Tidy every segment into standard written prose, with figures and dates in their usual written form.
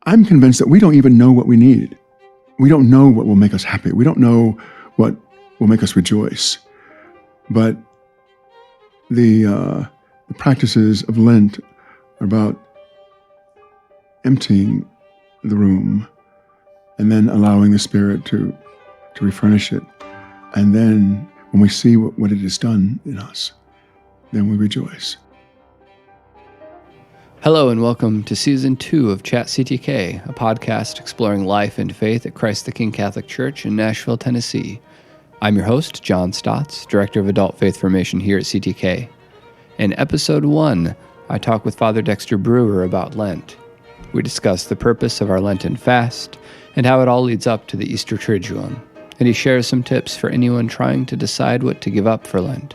I'm convinced that we don't even know what we need. We don't know what will make us happy. We don't know what will make us rejoice. But the practices of Lent are about emptying the room and then allowing the Spirit to refurnish it. And then when we see what it has done in us, then we rejoice. Hello and welcome to Season 2 of Chat CTK, a podcast exploring life and faith at Christ the King Catholic Church in Nashville, Tennessee. I'm your host, John Stotts, Director of Adult Faith Formation here at CTK. In Episode 1, I talk with Father Dexter Brewer about Lent. We discuss the purpose of our Lenten fast and how it all leads up to the Easter Triduum, and he shares some tips for anyone trying to decide what to give up for Lent.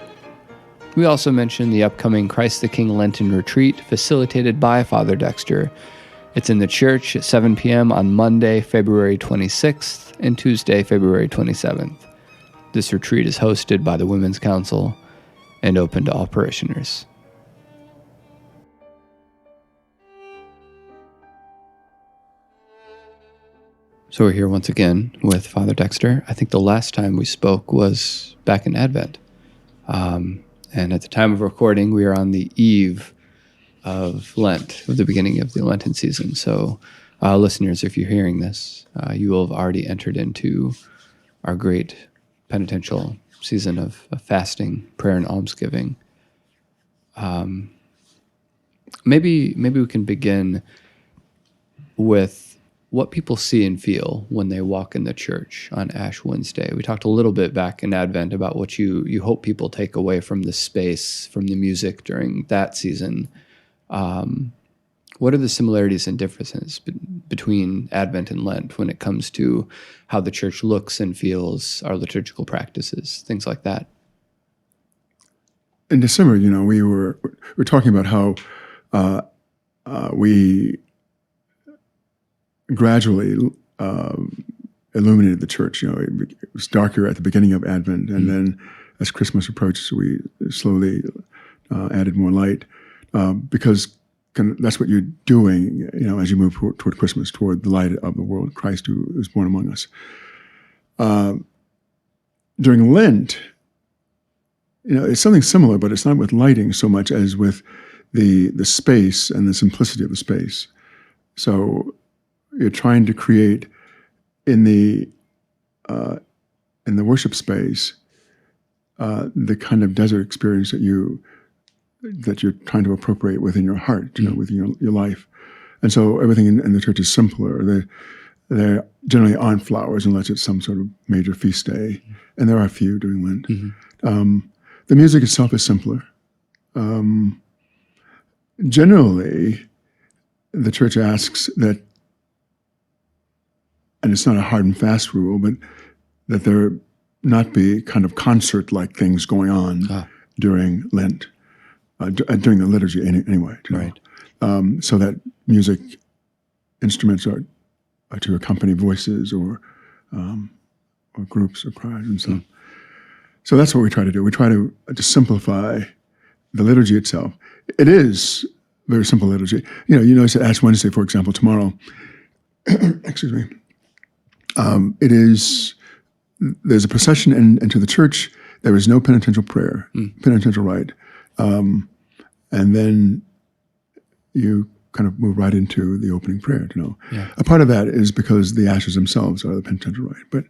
We also mention the upcoming Christ the King Lenten retreat facilitated by Father Dexter. It's in the church at 7 p.m. on Monday, February 26th and Tuesday, February 27th. This retreat is hosted by the Women's Council and open to all parishioners. So we're here once again with Father Dexter. I think the last time we spoke was back in Advent. And at the time of recording, we are on the eve of Lent, of the beginning of the Lenten season. So listeners, if you're hearing this, you will have already entered into our great penitential season of fasting, prayer, and almsgiving. Maybe we can begin with what people see and feel when they walk in the church on Ash Wednesday. We talked a little bit back in Advent about what you hope people take away from the space, from the music during that season. What are the similarities and differences between Advent and Lent when it comes to how the church looks and feels, our liturgical practices, things like that? In December, we were talking about how we gradually illuminated the church. It was darker at the beginning of Advent, and then as Christmas approached, we slowly added more light because that's what you're doing, as you move toward Christmas, toward the light of the world, Christ who is born among us. During Lent, it's something similar, but it's not with lighting so much as with the space and the simplicity of the space. So you're trying to create in the worship space the kind of desert experience that you're trying to appropriate within your heart, within your life. And so everything in the church is simpler. There generally aren't flowers unless it's some sort of major feast day, and there are a few during Lent. Mm-hmm. The music itself is simpler. Generally, the church asks that, and it's not a hard and fast rule, but that there not be kind of concert-like things going on during Lent, during the liturgy anyway. Right. So that music instruments are to accompany voices or groups or choirs and so on. So that's what we try to do. We try to simplify the liturgy itself. It is very simple liturgy. You notice at Ash Wednesday, for example, tomorrow, excuse me, there's a procession into the church. There is no penitential prayer, penitential rite. And then you kind of move right into the opening prayer, Yeah. A part of that is because the ashes themselves are the penitential rite.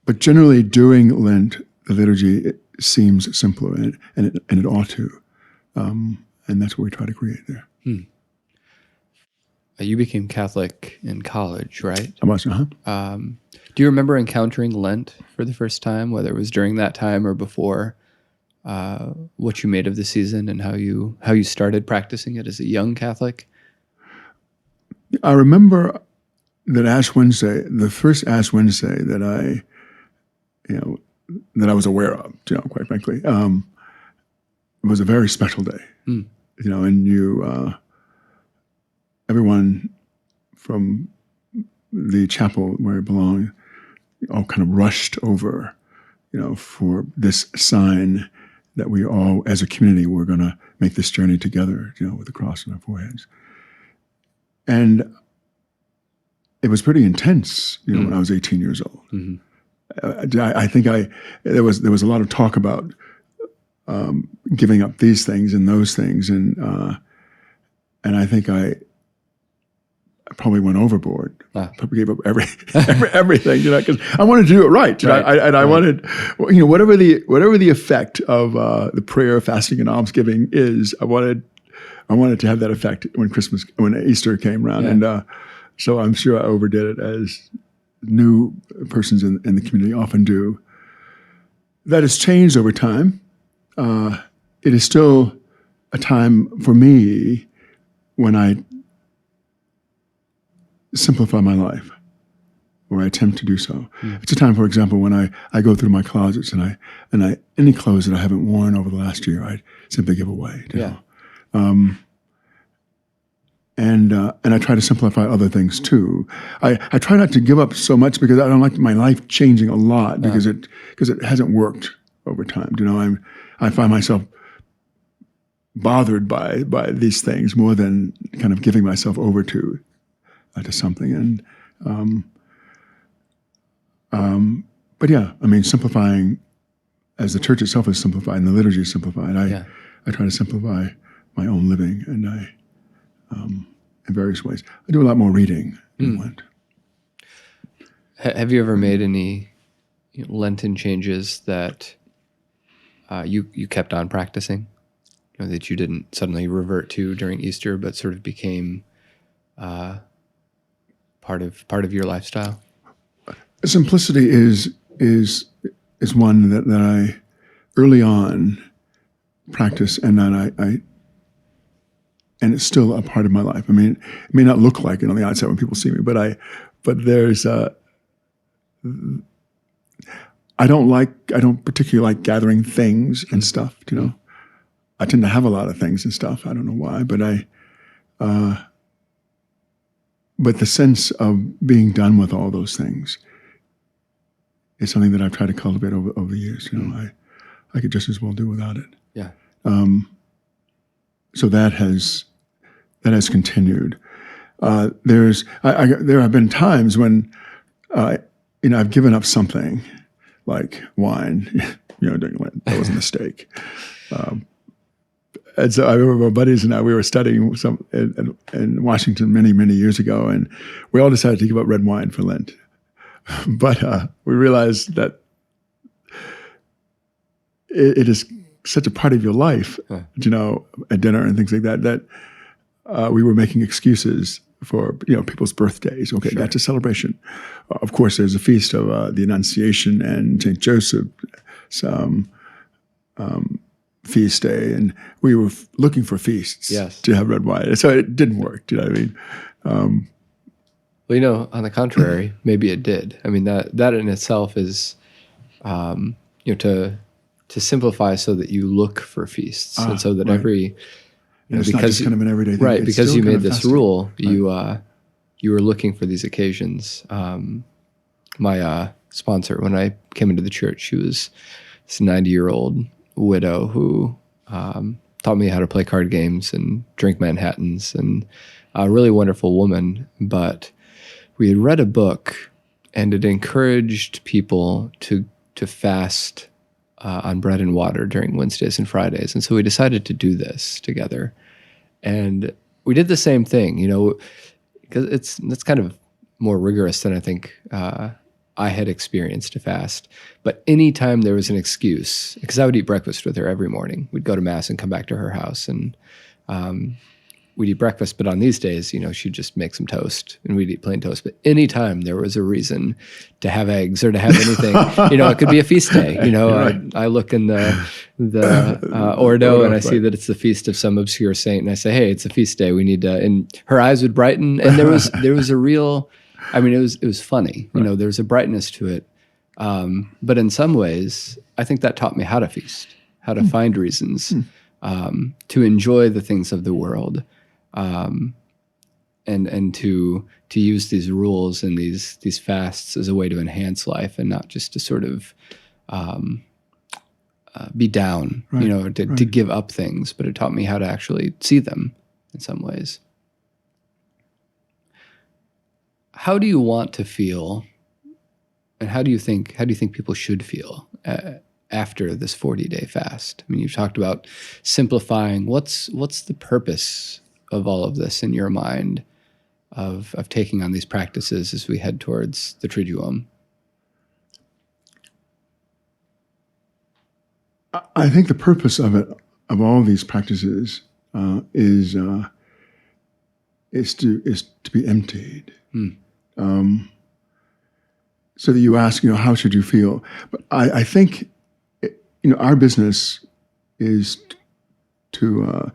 But generally during Lent, the liturgy seems simpler, and it ought to. And that's what we try to create there. You became Catholic in college, right? I was, Do you remember encountering Lent for the first time, whether it was during that time or before? What you made of the season and how you started practicing it as a young Catholic? I remember that Ash Wednesday, the first Ash Wednesday that I was aware of, quite frankly, it was a very special day. And everyone from the chapel where I belong all kind of rushed over, for this sign that we all, as a community, were going to make this journey together, with the cross on our foreheads. And it was pretty intense, when I was 18 years old. I think there was a lot of talk about giving up these things and those things, and I think I probably went overboard. Probably gave up everything, because I wanted to do it right. I wanted, whatever the effect of the prayer, fasting, and almsgiving is, I wanted to have that effect when Easter came around, and so I'm sure I overdid it, as new persons in the community often do. That has changed over time. It is still a time for me when I simplify my life, or I attempt to do so. It's a time, for example, when I go through my closets and I any clothes that I haven't worn over the last year, I simply give away. And I try to simplify other things too. I try not to give up so much, because I don't like my life changing a lot, because it hasn't worked over time. I find myself bothered by these things more than kind of giving myself over to something. And but yeah, simplifying, as the church itself is simplified and the liturgy is simplified. I try to simplify my own living, and in various ways. I do a lot more reading in Lent. Have you ever made any Lenten changes that you kept on practicing, that you didn't suddenly revert to during Easter, but sort of became part of your lifestyle? Simplicity is one that I early on practice, and that I and it's still a part of my life. It may not look like it on the outside when people see me, but there's I don't particularly like gathering things and stuff. I tend to have a lot of things and stuff. I don't know why, but but the sense of being done with all those things is something that I've tried to cultivate over the years. I could just as well do without it. Yeah. So that has continued. There have been times when I've given up something like wine, during Lent. That was a mistake. And so I remember my buddies and I, we were studying in Washington many, many years ago, and we all decided to give up red wine for Lent. But we realized that it is such a part of your life, at dinner and things like that, we were making excuses for people's birthdays. Okay, That's a celebration. Of course, there's a feast of the Annunciation and St. Joseph's feast day, and we were looking for feasts to have red wine. So it didn't work. Do you know what I mean? Well, on the contrary, maybe it did. That in itself is, to simplify so that you look for feasts, and so that every. It's not just kind of an everyday thing. Right, because you made this festive rule, you were looking for these occasions. My sponsor, when I came into the church, she was this 90-year-old widow who taught me how to play card games and drink Manhattans, and a really wonderful woman. But we had read a book, and it encouraged people to fast on bread and water during Wednesdays and Fridays. And so we decided to do this together. And we did the same thing, because it's kind of more rigorous than I think I had experienced to fast. But anytime there was an excuse, because I would eat breakfast with her every morning. We'd go to Mass and come back to her house, and we'd eat breakfast. But on these days, she'd just make some toast, and we'd eat plain toast. But anytime there was a reason to have eggs or to have anything, it could be a feast day. Right. I look in the Ordo, and I see that it's the feast of some obscure saint, and I say, hey, it's a feast day. We need to, and her eyes would brighten, and there was a real, it was funny. Right. There was a brightness to it. But in some ways, I think that taught me how to feast, how to find reasons to enjoy the things of the world, and to use these rules and these fasts as a way to enhance life, and not just to sort of be down, to give up things. But it taught me how to actually see them in some ways. how do you want to feel, and how do you think people should feel after this 40-day fast? I mean, you've talked about simplifying. What's the purpose of all of this in your mind, of taking on these practices as we head towards the Triduum? I think the purpose of it, of all these practices, is to be emptied. So that you ask, how should you feel? But I think, our business is to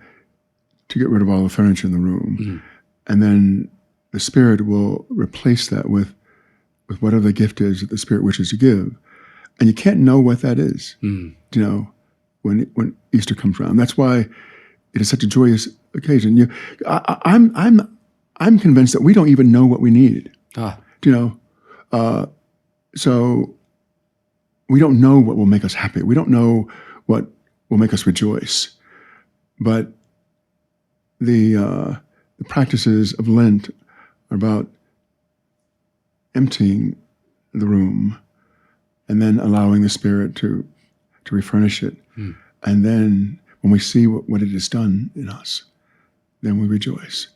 get rid of all the furniture in the room, and then the Spirit will replace that with whatever the gift is that the Spirit wishes to give, and you can't know what that is. When Easter comes around, that's why it is such a joyous occasion. I'm convinced that we don't even know what we need. So we don't know what will make us happy. We don't know what will make us rejoice. But the practices of Lent are about emptying the room and then allowing the Spirit to refurnish it. And then when we see what it has done in us, then we rejoice.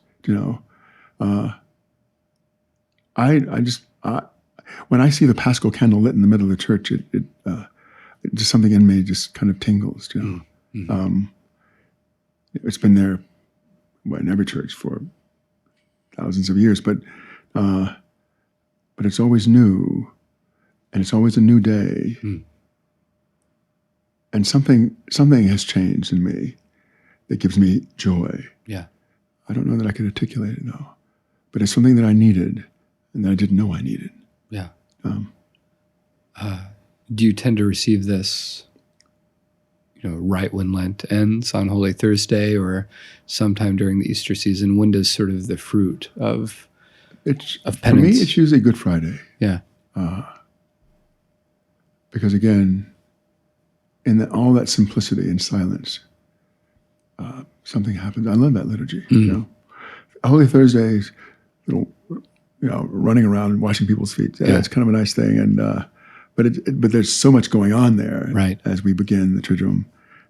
When I see the Paschal candle lit in the middle of the church, it just something in me just kind of tingles. It's been there in every church for thousands of years, but it's always new, and it's always a new day, and something has changed in me that gives me joy. Yeah, I don't know that I could articulate it though, but it's something that I needed and that I didn't know I needed. Yeah. Do you tend to receive this, right when Lent ends on Holy Thursday, or sometime during the Easter season? When does sort of the fruit of penance? For me, it's usually Good Friday. Yeah. Because again, in all that simplicity and silence, something happens. I love that liturgy. Holy Thursdays, running around and washing people's feet. It's kind of a nice thing, and but there's so much going on there, right, as we begin the Triduum.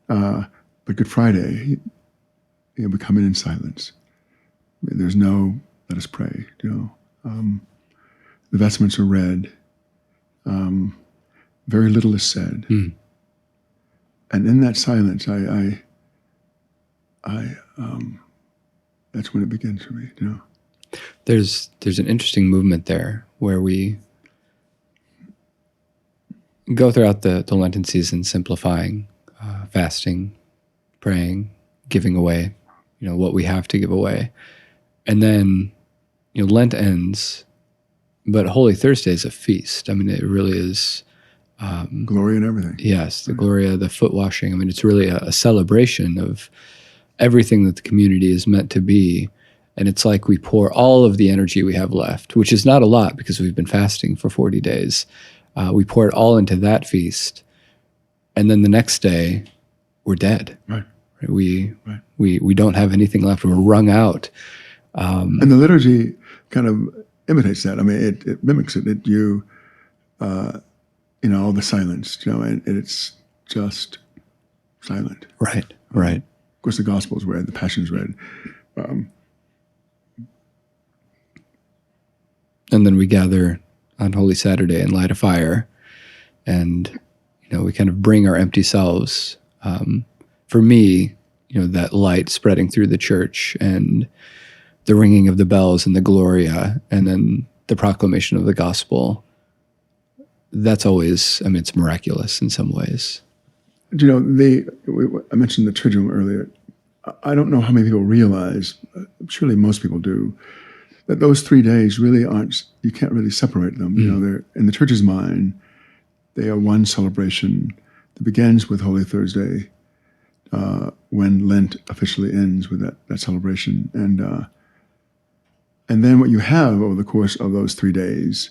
But Good Friday, we come in silence. There's no let us pray. The vestments are read. Very little is said, and in that silence, I that's when it begins for me. There's an interesting movement there where we go throughout the Lenten season simplifying, fasting, praying, giving away, what we have to give away. And then, Lent ends, but Holy Thursday is a feast. I mean, it really is. Gloria and everything. Yes, the Gloria, the foot washing. I mean, it's really a celebration of everything that the community is meant to be. And it's like we pour all of the energy we have left, which is not a lot because we've been fasting for 40 days. We pour it all into that feast. And then the next day, we're dead. Right. We don't have anything left. We're wrung out. And the liturgy kind of imitates that. I mean, it mimics it. All the silence, and it's just silent. Right. Of course, the Gospel's read, the Passion's read. And then we gather on Holy Saturday and light a fire, and we kind of bring our empty selves. For me, that light spreading through the church and the ringing of the bells and the Gloria, and then the proclamation of the gospel. That's always, it's miraculous in some ways. I mentioned the Triduum earlier. I don't know how many people realize, surely most people do, that those 3 days really aren't, you can't really separate them. They're, in the church's mind, they are one celebration that begins with Holy Thursday, when Lent officially ends with that celebration. And then what you have over the course of those 3 days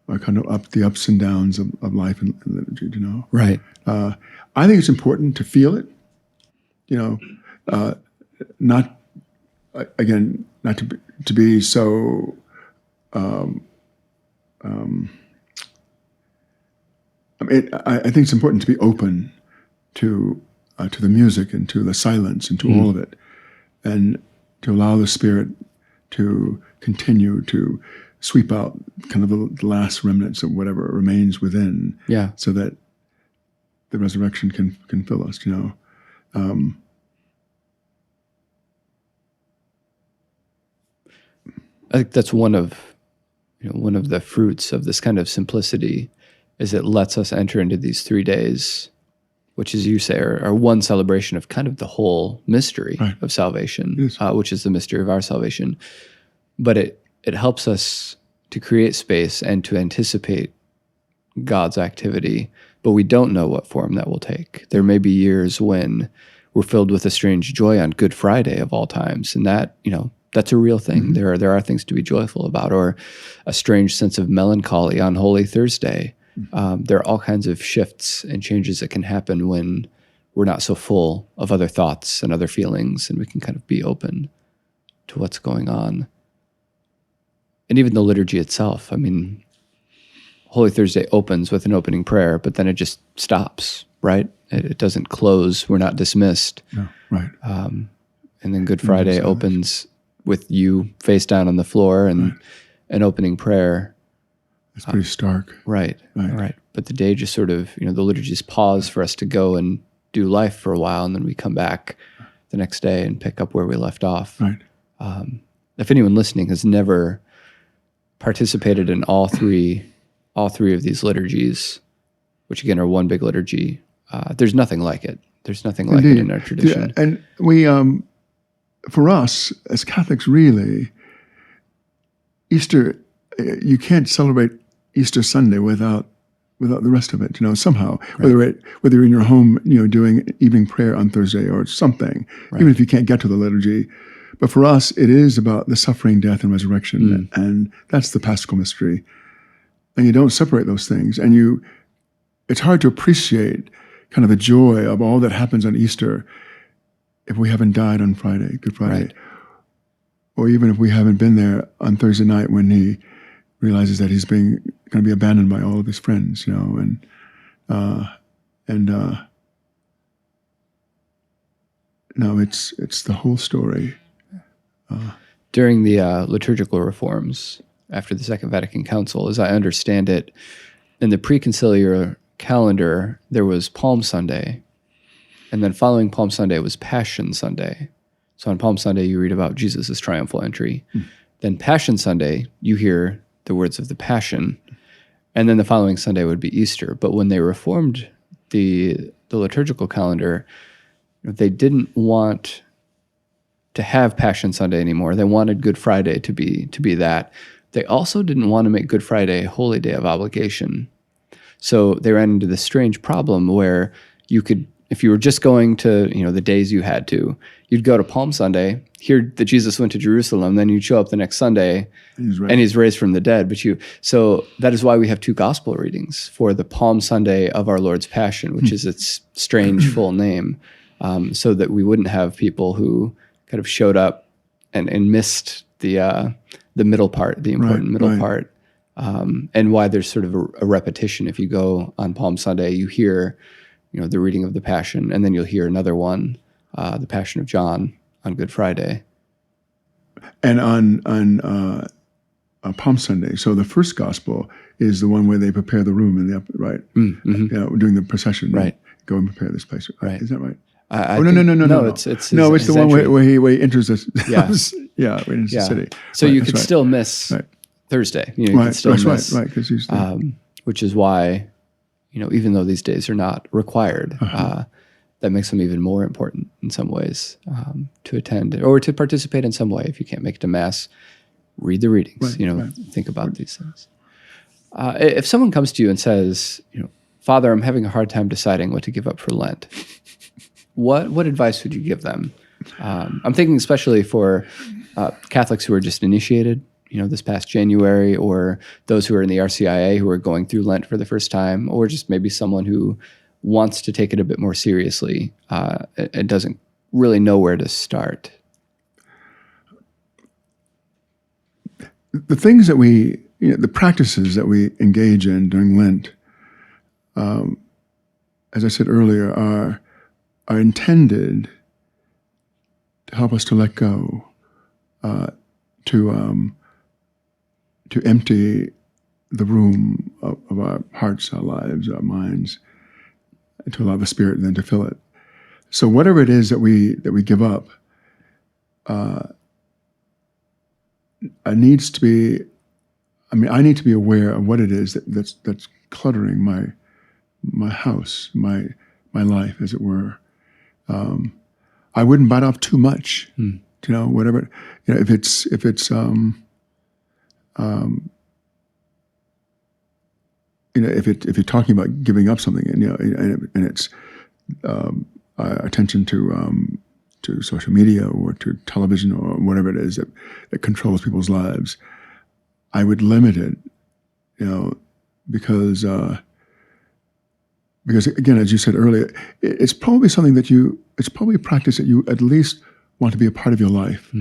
are kind of the ups and downs of life and liturgy, Right. I think it's important to feel it, not to be so I think it's important to be open to the music and to the silence and to all of it, and to allow the Spirit to continue to sweep out kind of the last remnants of whatever remains within, so that the resurrection can fill us. I think that's one of the fruits of this kind of simplicity, is it lets us enter into these 3 days, which, as you say, are one celebration of kind of the whole mystery of salvation, which is the mystery of our salvation. But it helps us to create space and to anticipate God's activity, but we don't know what form that will take. There may be years when we're filled with a strange joy on Good Friday of all times, and that, that's a real thing. There are things to be joyful about, or a strange sense of melancholy on Holy Thursday. There are all kinds of shifts and changes that can happen when we're not so full of other thoughts and other feelings, and we can kind of be open to what's going on. And even the liturgy itself, Holy Thursday opens with an opening prayer, but then it just stops, right? It doesn't close. We're not dismissed. No, right. And then Good Friday opens with you face down on the floor and an opening prayer. It's pretty stark. Right. But the day just sort of, the liturgies pause for us to go and do life for a while, and then we come back the next day and pick up where we left off. Right. If anyone listening has never participated in all three of these liturgies, which again are one big liturgy, there's nothing like it. There's nothing like it in our tradition. Yeah, and we, for us as Catholics, really, Easter, you can't celebrate Easter Sunday without the rest of it. Somehow, whether you're in your home, doing evening prayer on Thursday or something, even if you can't get to the liturgy. But for us, it is about the suffering, death, and resurrection, and that's the Paschal mystery. And you don't separate those things, and it's hard to appreciate kind of the joy of all that happens on Easter if we haven't died on Friday, Good Friday, or even if we haven't been there on Thursday night when he realizes that he's going to be abandoned by all of his friends, no, it's the whole story. During the liturgical reforms after the Second Vatican Council, as I understand it, in the preconciliar calendar, there was Palm Sunday, and then following Palm Sunday was Passion Sunday. So on Palm Sunday, you read about Jesus' triumphal entry. Then Passion Sunday, you hear the words of the Passion, and then the following Sunday would be Easter. But when they reformed the liturgical calendar, they didn't want to have Passion Sunday anymore. They wanted Good Friday to be that. They also didn't want to make Good Friday a holy day of obligation. So they ran into this strange problem where you could, if you were just going to, the days you had to, you'd go to Palm Sunday, hear that Jesus went to Jerusalem, then you'd show up the next Sunday and he's raised from the dead. So that is why we have two gospel readings for the Palm Sunday of our Lord's Passion, which is its strange full name, so that we wouldn't have people who kind of showed up and missed the middle part, the important middle part, and why there's sort of a repetition. If you go on Palm Sunday, you hear, the reading of the Passion, and then you'll hear another one, the Passion of John, on Good Friday. And on Palm Sunday, so the first gospel is the one where they prepare the room in the upper right, doing the procession, right? Go and prepare this place, right? Is that right? No. It's the one where he enters this. Yeah, where he enters the city. So you could still miss Thursday. You could still miss, right, because he's which is why, even though these days are not required, that makes them even more important in some ways, to attend or to participate in some way. If you can't make it to Mass, read the readings. Think about these things. If someone comes to you and says, Father, I'm having a hard time deciding what to give up for Lent, what advice would you give them? I'm thinking especially for Catholics who are just initiated, this past January, or those who are in the RCIA who are going through Lent for the first time, or just maybe someone who wants to take it a bit more seriously and doesn't really know where to start. the things that we, the practices that we engage in during Lent, as I said earlier, are intended to help us to let go, to empty the room of our hearts, our lives, our minds, and to allow the Spirit then to fill it. So whatever it is that we give up, I need to be aware of what it is that's cluttering my house, my life, as it were. I wouldn't bite off too much, whatever. If it's if you're talking about giving up something, and it's attention to social media or to television or whatever it is that controls people's lives, I would limit it, because again, as you said earlier, it's probably something it's probably a practice that you at least want to be a part of your life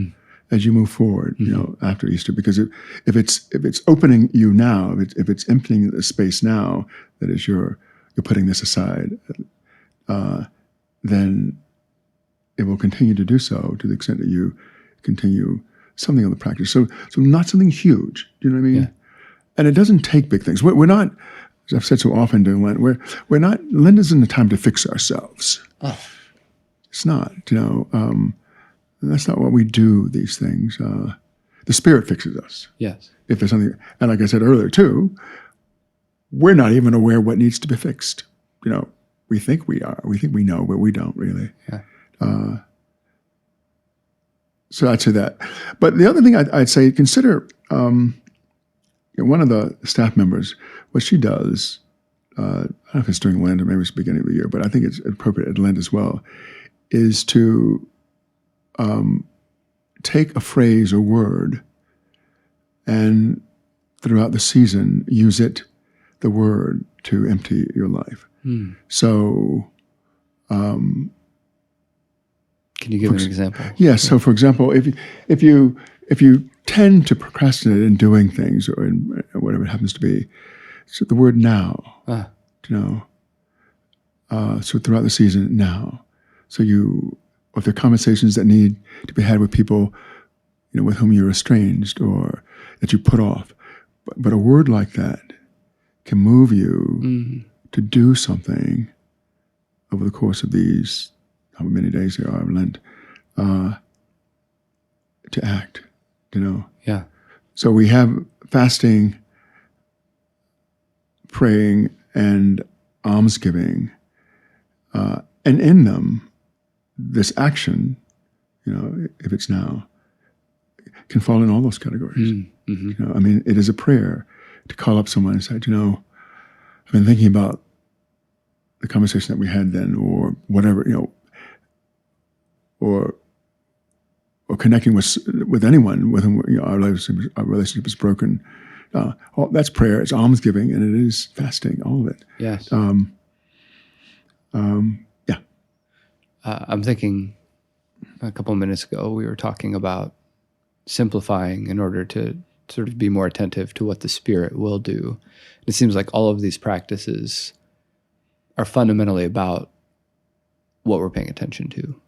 as you move forward, after Easter. Because if it's opening you now, if it's emptying the space now, that is you're putting this aside, then it will continue to do so to the extent that you continue something of the practice. So not something huge. Do you know what I mean? Yeah. And it doesn't take big things. We're not, as I've said so often during Lent, we're not. Lent isn't the time to fix ourselves. Oh. It's not. That's not what we do. These things. The Spirit fixes us. Yes. If there's something, and like I said earlier too, we're not even aware what needs to be fixed. We think we are. We think we know, but we don't really. Yeah. So I'd say that. But the other thing I'd say, consider one of the staff members, what she does, I don't know if it's during Lent or maybe it's the beginning of the year, but I think it's appropriate at Lent as well, is to take a phrase or word and throughout the season use the word to empty your life. So can you give an example? Yeah. So, for example, if you tend to procrastinate in doing things or in whatever it happens to be, so the word now. So throughout the season, now. So if there are conversations that need to be had with people, with whom you're estranged or that you put off, but a word like that can move you to do something over the course of these, how many days there are of Lent, to act, Yeah. So we have fasting, praying, and almsgiving, and in them, this action, if it's now, can fall in all those categories. It is a prayer to call up someone and say, I've been thinking about the conversation that we had then, or whatever, or connecting with anyone with whom our relationship is broken. That's prayer. It's almsgiving, and it is fasting. All of it. Yes. Yeah. I'm thinking a couple of minutes ago we were talking about simplifying in order to sort of be more attentive to what the Spirit will do. It seems like all of these practices are fundamentally about what we're paying attention to.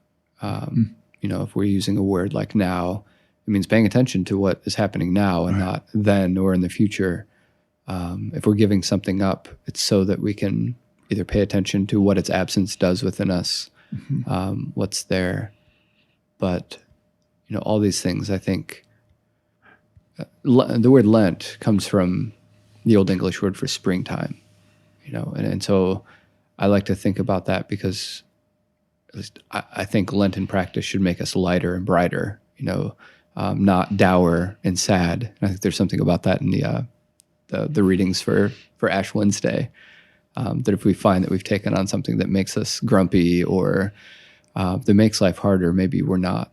If we're using a word like now, it means paying attention to what is happening now and not then or in the future. If we're giving something up, it's so that we can either pay attention to what its absence does within us, what's there. But, all these things, I think, the word Lent comes from the Old English word for springtime, and so I like to think about that because at least I think Lenten practice should make us lighter and brighter, not dour and sad. And I think there's something about that in the readings for Ash Wednesday, that if we find that we've taken on something that makes us grumpy or that makes life harder, maybe we're not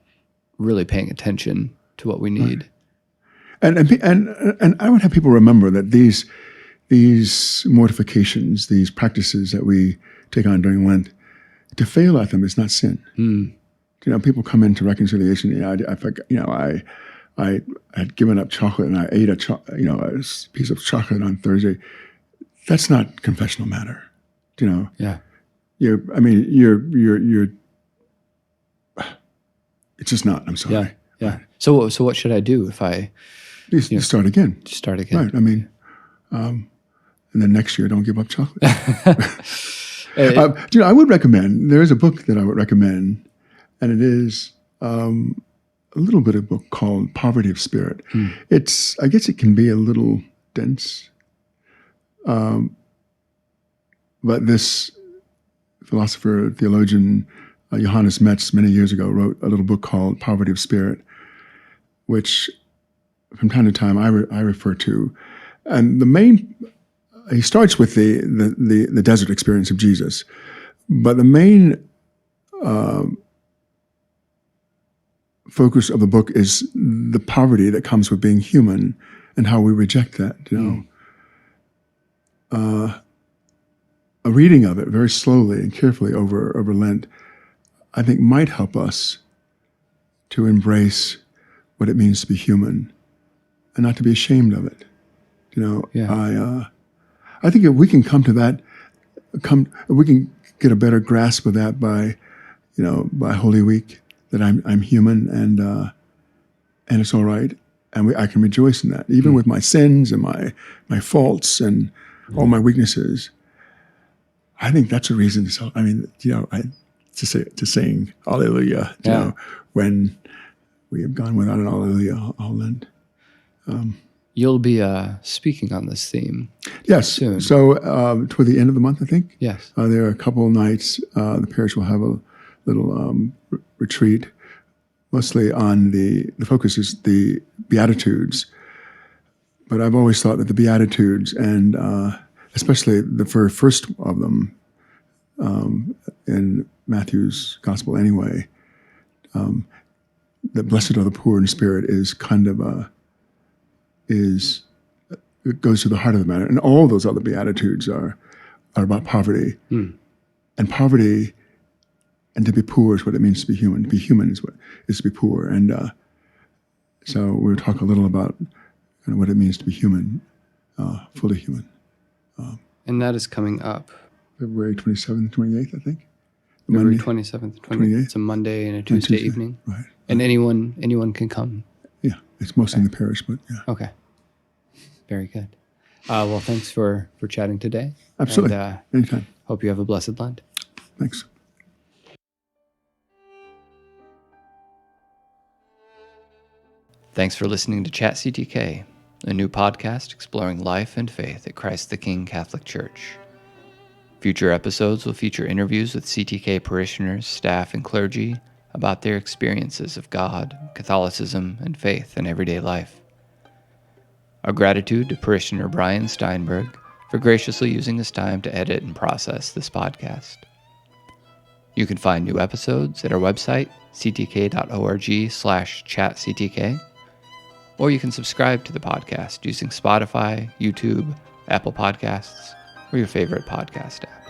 really paying attention to what we need. Right. And I would have people remember that these mortifications, these practices that we take on during Lent, to fail at them is not sin. People come into reconciliation. I had given up chocolate and I ate a piece of chocolate on Thursday. That's not confessional matter, Yeah. You're. It's just not. I'm sorry. Yeah. Yeah. So what should I do if I You start again. start again? Right. I mean, and then next year, don't give up chocolate. I would recommend. There is a book that I would recommend, and it is a little bit of a book called Poverty of Spirit. I guess it can be a little dense, but this philosopher, theologian, Johannes Metz, many years ago, wrote a little book called Poverty of Spirit, which from time to time I refer to. And he starts with the desert experience of Jesus, but the main focus of the book is the poverty that comes with being human and how we reject that. A reading of it very slowly and carefully over Lent, I think, might help us to embrace what it means to be human and not to be ashamed of it. I think if we can come to that, we can get a better grasp of that by Holy Week, that I'm human and it's all right, and I can rejoice in that, even with my sins and my faults and all my weaknesses. I think that's a reason to celebrate. I mean, to sing Alleluia, when we have gone without an Alleluia all Lent. You'll be speaking on this theme. Yes. Soon. So toward the end of the month, I think. Yes. There are a couple of nights. The parish will have a little retreat. Mostly on the focus is the Beatitudes. But I've always thought that the Beatitudes, and especially the very first of them in Matthew's Gospel anyway, that blessed are the poor in spirit is kind of it goes to the heart of the matter. And all those other Beatitudes are about poverty. And poverty, and to be poor is what it means to be human. To be human is to be poor. And so we'll talk a little about kind of what it means to be human, fully human. And that is coming up. February 27th, 28th, I think. February 27th, 28th. It's a Monday and a Tuesday evening. Right. And anyone can come. Yeah, it's mostly in the parish, but yeah. Okay. Very good. Well, thanks for chatting today. Absolutely. And, anytime. Hope you have a blessed Lent. Thanks. Thanks for listening to Chat CTK, a new podcast exploring life and faith at Christ the King Catholic Church. Future episodes will feature interviews with CTK parishioners, staff, and clergy about their experiences of God, Catholicism, and faith in everyday life. Our gratitude to parishioner Brian Steinberg for graciously using his time to edit and process this podcast. You can find new episodes at our website, ctk.org/chatctk, or you can subscribe to the podcast using Spotify, YouTube, Apple Podcasts, or your favorite podcast app.